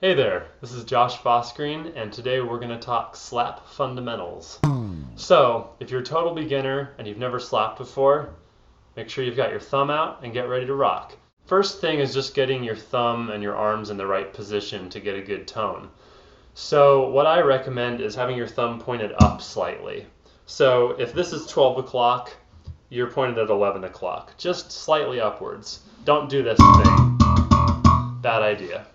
Hey there, this is Josh Fosgreen, and today we're going to talk slap fundamentals. So, if you're a total beginner and you've never slapped before, make sure you've got your thumb out and get ready to rock. First thing is just getting your thumb and your arms in the right position to get a good tone. So, what I recommend is having your thumb pointed up slightly. So, if this is 12 o'clock, you're pointed at 11 o'clock, just slightly upwards. Don't do this thing. Bad idea.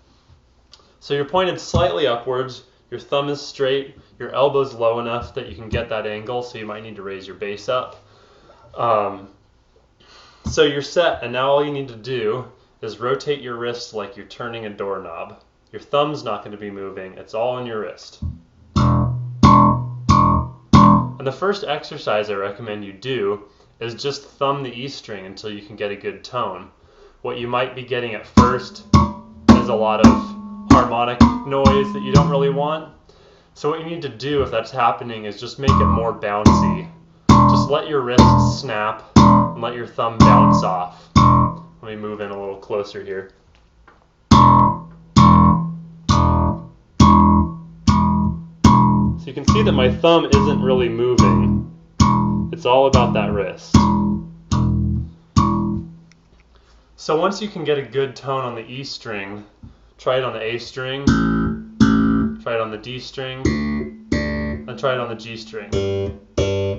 So you're pointed slightly upwards, your thumb is straight, your elbow's low enough that you can get that angle, so you might need to raise your base up. So you're set, and now all you need to do is rotate your wrist like you're turning a doorknob. Your thumb's not going to be moving, it's all in your wrist. And the first exercise I recommend you do is just thumb the E string until you can get a good tone. What you might be getting at first is a lot of harmonic noise that you don't really want. So what you need to do if that's happening is just make it more bouncy. Just let your wrist snap and let your thumb bounce off. Let me move in a little closer here. So you can see that my thumb isn't really moving. It's all about that wrist. So once you can get a good tone on the E string, try it on the A string, try it on the D string, and try it on the G string.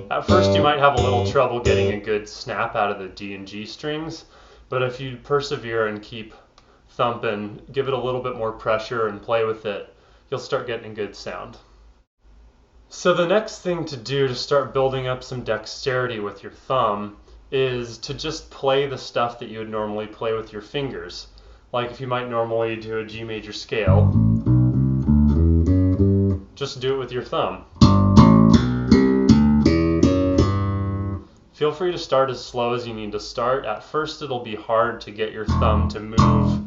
At first you might have a little trouble getting a good snap out of the D and G strings, but if you persevere and keep thumping, give it a little bit more pressure and play with it, you'll start getting a good sound. So the next thing to do to start building up some dexterity with your thumb is to just play the stuff that you would normally play with your fingers. Like if you might normally do a G major scale, just do it with your thumb. Feel free to start as slow as you need to start. At first it'll be hard to get your thumb to move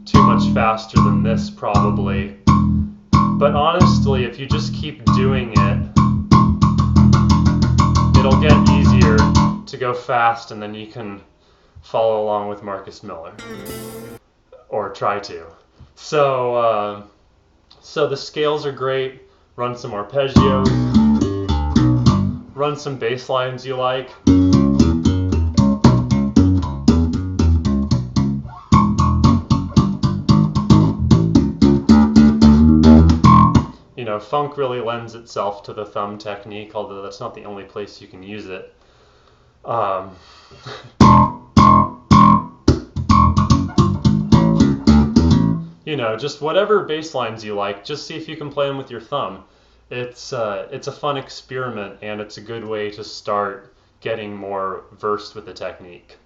too much faster than this probably. But honestly, if you just keep doing it, it'll get easier to go fast, and then you can follow along with Marcus Miller. Or try to. So the scales are great. Run some arpeggios. Run some bass lines you like. You know, funk really lends itself to the thumb technique, although that's not the only place you can use it. You know, just whatever bass lines you like, just see if you can play them with your thumb. It's a fun experiment, and it's a good way to start getting more versed with the technique.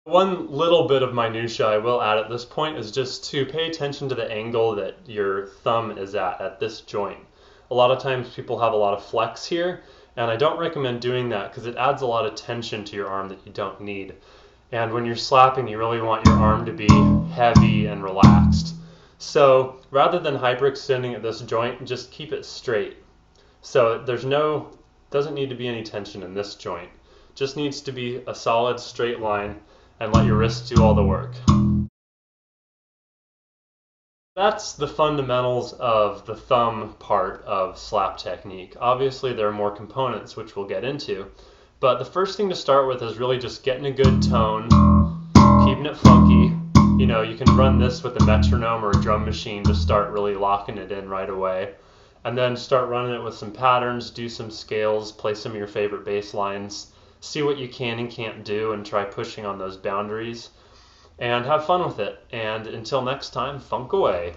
One little bit of minutia I will add at this point is just to pay attention to the angle that your thumb is at this joint. A lot of times people have a lot of flex here, and I don't recommend doing that because it adds a lot of tension to your arm that you don't need. And when you're slapping, you really want your arm to be heavy and relaxed. So rather than hyperextending at this joint, just keep it straight. So doesn't need to be any tension in this joint. Just needs to be a solid straight line, and let your wrist do all the work. That's the fundamentals of the thumb part of slap technique. Obviously there are more components which we'll get into. But the first thing to start with is really just getting a good tone, keeping it funky. You know, you can run this with a metronome or a drum machine to start really locking it in right away. And then start running it with some patterns, do some scales, play some of your favorite bass lines, see what you can and can't do, and try pushing on those boundaries. And have fun with it. And until next time, funk away.